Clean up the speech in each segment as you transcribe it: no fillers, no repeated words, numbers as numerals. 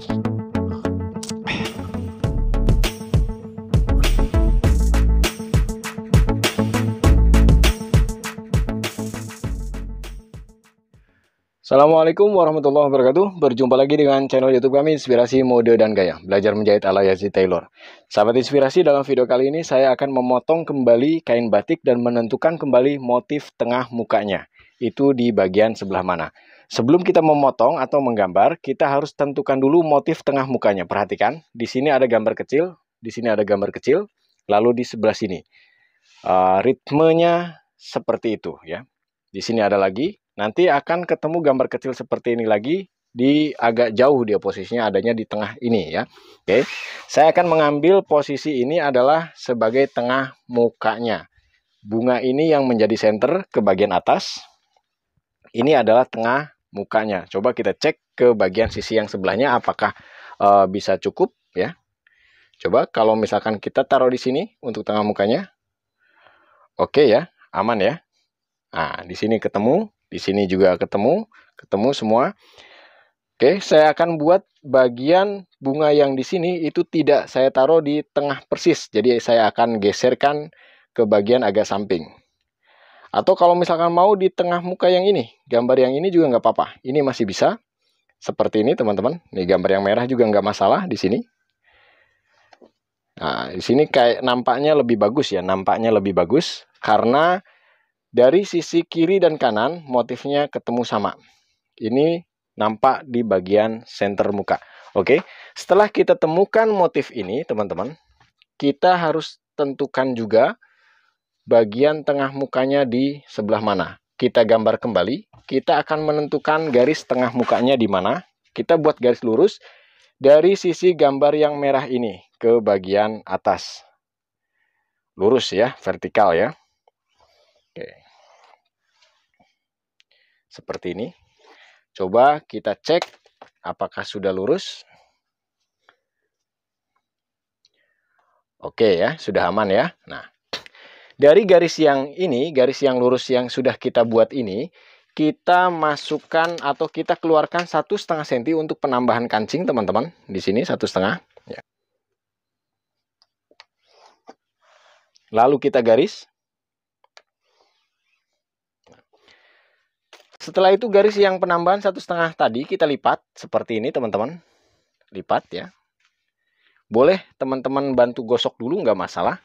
Assalamualaikum warahmatullahi wabarakatuh. Berjumpa lagi dengan channel YouTube kami Inspirasi Mode dan Gaya, belajar menjahit ala Yazid Taylor. Sahabat inspirasi, dalam video kali ini saya akan memotong kembali kain batik dan menentukan kembali motif tengah mukanya. Itu di bagian sebelah mana. Sebelum kita memotong atau menggambar, kita harus tentukan dulu motif tengah mukanya. Perhatikan, di sini ada gambar kecil, di sini ada gambar kecil, lalu di sebelah sini. Ritmenya seperti itu ya. Di sini ada lagi. Nanti akan ketemu gambar kecil seperti ini lagi, di agak jauh dia posisinya, adanya di tengah ini ya. Oke, saya akan mengambil posisi ini adalah sebagai tengah mukanya. Bunga ini yang menjadi center ke bagian atas. Ini adalah tengah mukanya. Coba kita cek ke bagian sisi yang sebelahnya apakah bisa cukup ya. Coba kalau misalkan kita taruh di sini untuk tengah mukanya. Oke ya, aman ya. Nah, di sini ketemu. Di sini juga ketemu semua. Oke, saya akan buat bagian bunga yang di sini itu tidak saya taruh di tengah persis. Jadi saya akan geserkan ke bagian agak samping. Atau kalau misalkan mau di tengah muka yang ini, gambar yang ini juga nggak apa-apa. Ini masih bisa. Seperti ini teman-teman. Ini gambar yang merah juga nggak masalah di sini. Nah, di sini kayak nampaknya lebih bagus ya. Nampaknya lebih bagus karena dari sisi kiri dan kanan motifnya ketemu sama. Ini nampak di bagian center muka. Oke, setelah kita temukan motif ini teman-teman, kita harus tentukan juga bagian tengah mukanya di sebelah mana. Kita gambar kembali, kita akan menentukan garis tengah mukanya di mana. Kita buat garis lurus dari sisi gambar yang merah ini ke bagian atas. Lurus ya, vertikal ya. Oke. Seperti ini. Coba kita cek apakah sudah lurus. Oke ya, sudah aman ya. Nah, dari garis yang ini, garis yang lurus yang sudah kita buat ini, kita masukkan atau kita keluarkan 1,5 cm untuk penambahan kancing teman-teman. Di sini 1,5 ya. Lalu kita garis. Setelah itu garis yang penambahan 1,5 tadi kita lipat seperti ini teman-teman. Lipat ya. Boleh teman-teman bantu gosok dulu, nggak masalah.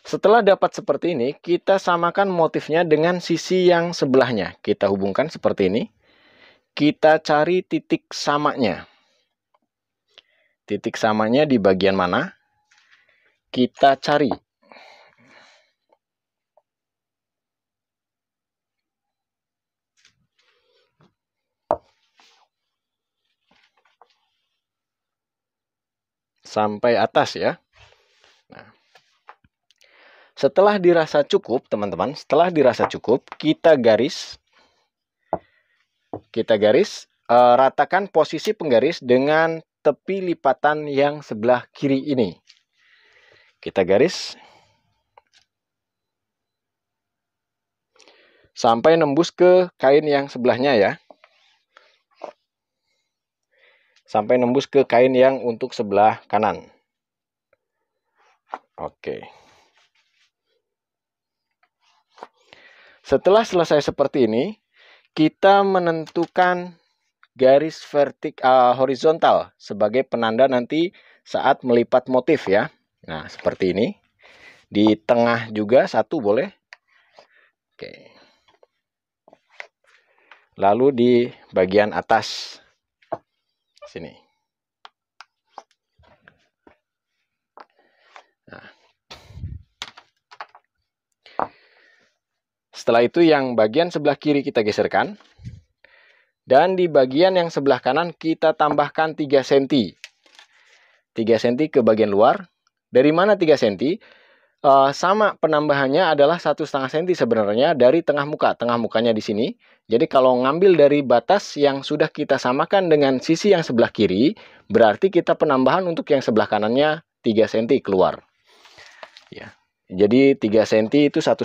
Setelah dapat seperti ini, kita samakan motifnya dengan sisi yang sebelahnya. Kita hubungkan seperti ini. Kita cari titik samanya. Titik samanya di bagian mana? Kita cari. Sampai atas ya. Nah, setelah dirasa cukup teman-teman, setelah dirasa cukup, kita garis, ratakan posisi penggaris dengan tepi lipatan yang sebelah kiri ini. Kita garis sampai nembus ke kain yang sebelahnya ya. Sampai nembus ke kain yang untuk sebelah kanan. Oke. Setelah selesai seperti ini, kita menentukan garis horizontal sebagai penanda nanti saat melipat motif ya. Nah, seperti ini. Di tengah juga satu boleh. Oke. Lalu di bagian atas sini. Nah. Setelah itu yang bagian sebelah kiri kita geserkan. Dan di bagian yang sebelah kanan kita tambahkan 3 cm. 3 cm ke bagian luar. Dari mana 3 cm? Sama penambahannya adalah 1,5 cm sebenarnya dari tengah muka. Tengah mukanya di sini. Jadi kalau ngambil dari batas yang sudah kita samakan dengan sisi yang sebelah kiri, berarti kita penambahan untuk yang sebelah kanannya 3 cm keluar. Ya. Jadi 3 cm itu 1,5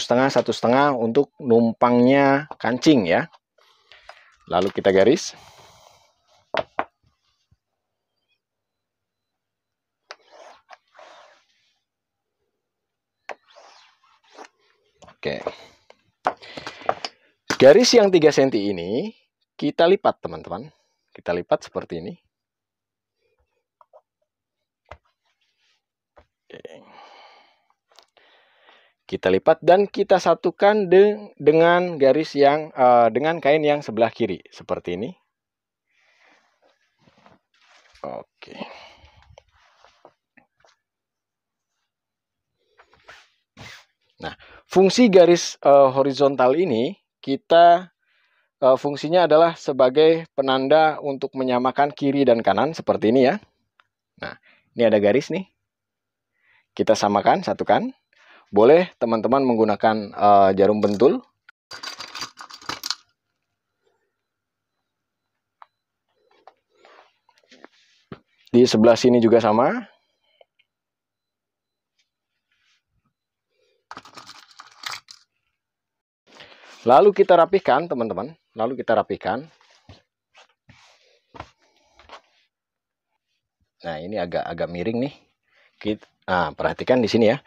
untuk numpangnya kancing ya. Lalu kita garis. Oke. Garis yang 3 cm ini kita lipat, teman-teman. Kita lipat seperti ini. Oke. Kita lipat dan kita satukan dengan garis yang dengan kain yang sebelah kiri seperti ini. Oke. Nah, fungsi garis horizontal ini fungsinya adalah sebagai penanda untuk menyamakan kiri dan kanan seperti ini ya. Nah, ini ada garis nih. Kita samakan, satukan. Boleh teman-teman menggunakan jarum pentul. Di sebelah sini juga sama. Lalu kita rapihkan, teman-teman. Lalu kita rapihkan. Nah, ini agak miring nih. Nah, perhatikan di sini ya.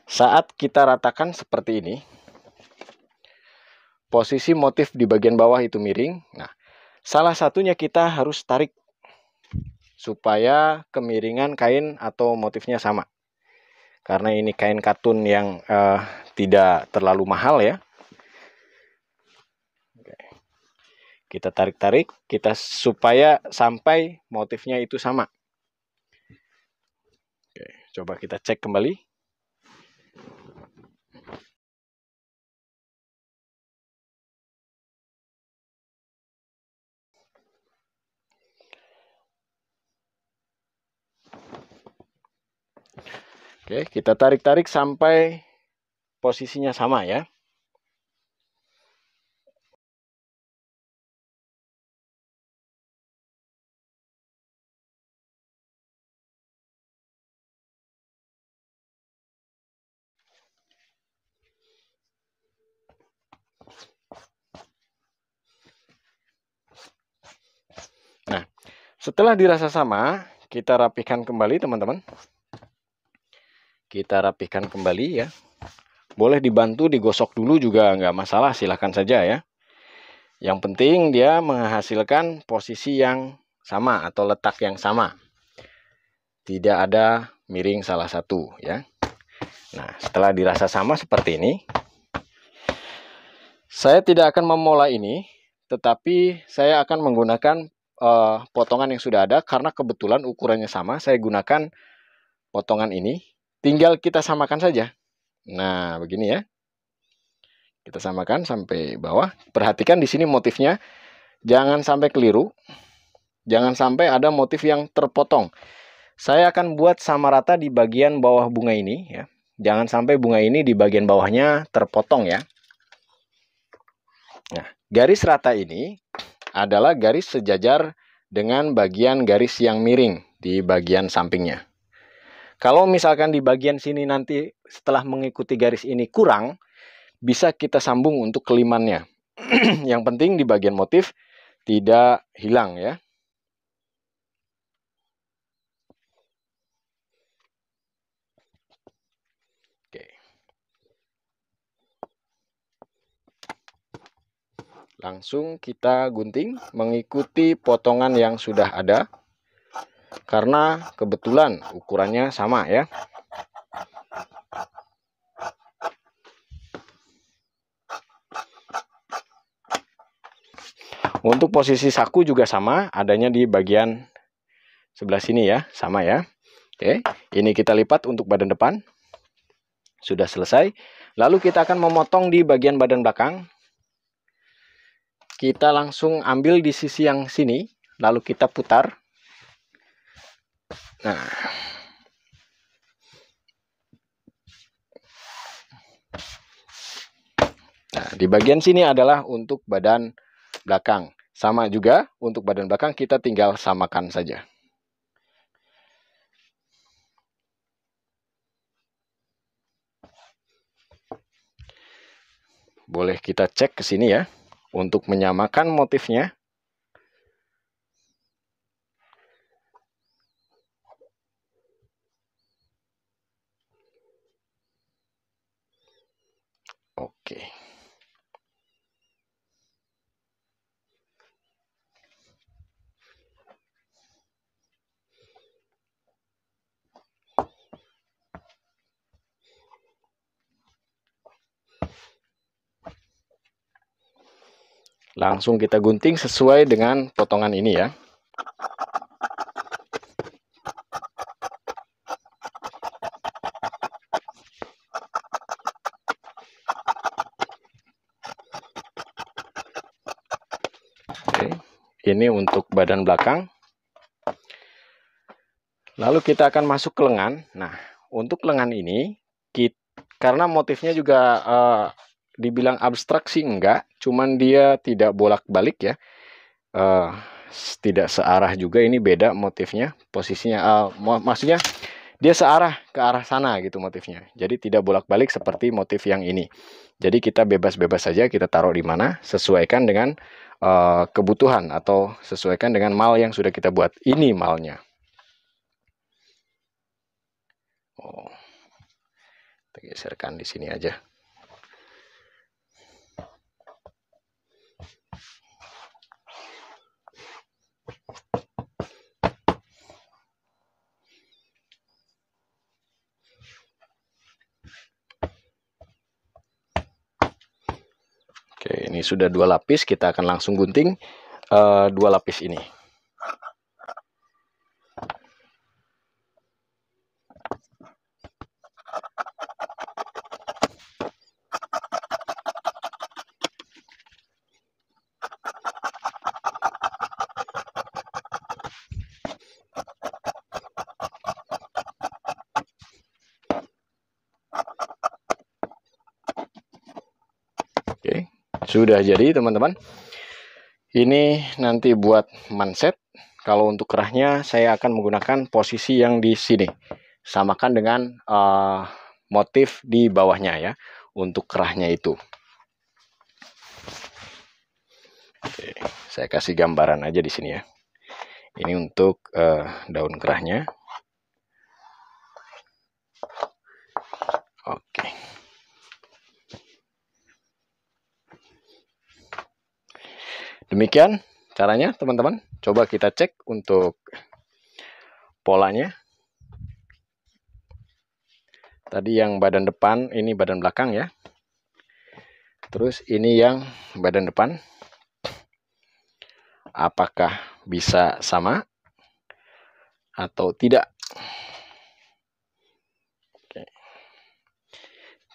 Saat kita ratakan seperti ini, posisi motif di bagian bawah itu miring. Nah, salah satunya kita harus tarik supaya kemiringan kain atau motifnya sama. Karena ini kain katun yang tidak terlalu mahal ya. Kita tarik-tarik, supaya sampai motifnya itu sama. Oke, coba kita cek kembali. Oke, kita tarik-tarik sampai posisinya sama ya. Nah, setelah dirasa sama, kita rapihkan kembali teman-teman. Kita rapihkan kembali ya. Boleh dibantu digosok dulu juga nggak masalah, silahkan saja ya. Yang penting dia menghasilkan posisi yang sama atau letak yang sama. Tidak ada miring salah satu ya. Nah, setelah dirasa sama seperti ini, saya tidak akan memulai ini, tetapi saya akan menggunakan potongan yang sudah ada karena kebetulan ukurannya sama. Saya gunakan potongan ini, tinggal kita samakan saja. Nah, begini ya. Kita samakan sampai bawah. Perhatikan di sini motifnya, jangan sampai keliru. Jangan sampai ada motif yang terpotong. Saya akan buat sama rata di bagian bawah bunga ini ya. Jangan sampai bunga ini di bagian bawahnya terpotong ya. Nah, garis rata ini adalah garis sejajar dengan bagian garis yang miring di bagian sampingnya. Kalau misalkan di bagian sini nanti setelah mengikuti garis ini kurang, bisa kita sambung untuk kelimannya. Yang penting di bagian motif tidak hilang ya. Oke. Langsung kita gunting mengikuti potongan yang sudah ada. Karena kebetulan ukurannya sama ya. Untuk posisi saku juga sama, adanya di bagian sebelah sini ya, sama ya. Oke, ini kita lipat untuk badan depan. Sudah selesai. Lalu kita akan memotong di bagian badan belakang. Kita langsung ambil di sisi yang sini, lalu kita putar. Nah, di bagian sini adalah untuk badan belakang. Sama juga untuk badan belakang kita tinggal samakan saja. Boleh kita cek ke sini ya untuk menyamakan motifnya. Oke. Langsung kita gunting sesuai dengan potongan ini ya. Oke, ini untuk badan belakang. Lalu kita akan masuk ke lengan. Nah, untuk lengan ini, karena motifnya juga dibilang abstrak sih enggak, cuman dia tidak bolak-balik ya. Tidak searah juga, ini beda motifnya, posisinya, maksudnya dia searah ke arah sana gitu motifnya. Jadi tidak bolak-balik seperti motif yang ini. Jadi kita bebas-bebas saja, kita taruh di mana, sesuaikan dengan kebutuhan atau sesuaikan dengan mal yang sudah kita buat. Ini malnya. Oh, kita geserkan di sini aja. Oke, ini sudah 2 lapis, kita akan langsung gunting 2 lapis ini. Oke, sudah jadi teman-teman. Ini nanti buat manset. Kalau untuk kerahnya saya akan menggunakan posisi yang di sini. Samakan dengan motif di bawahnya ya. Untuk kerahnya itu. Oke, saya kasih gambaran aja di sini ya. Ini untuk daun kerahnya. Oke. Demikian caranya teman-teman. Coba kita cek untuk polanya. Tadi yang badan depan, ini badan belakang ya. Terus ini yang badan depan. Apakah bisa sama atau tidak? Oke.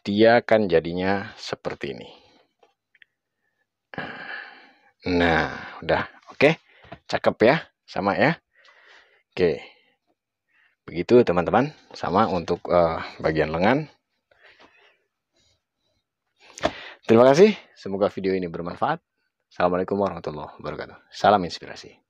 Dia kan jadinya seperti ini. Nah, udah. Oke. Cakep ya, sama ya. Oke. Begitu teman-teman, sama untuk bagian lengan. Terima kasih, semoga video ini bermanfaat. Assalamualaikum warahmatullahi wabarakatuh. Salam inspirasi.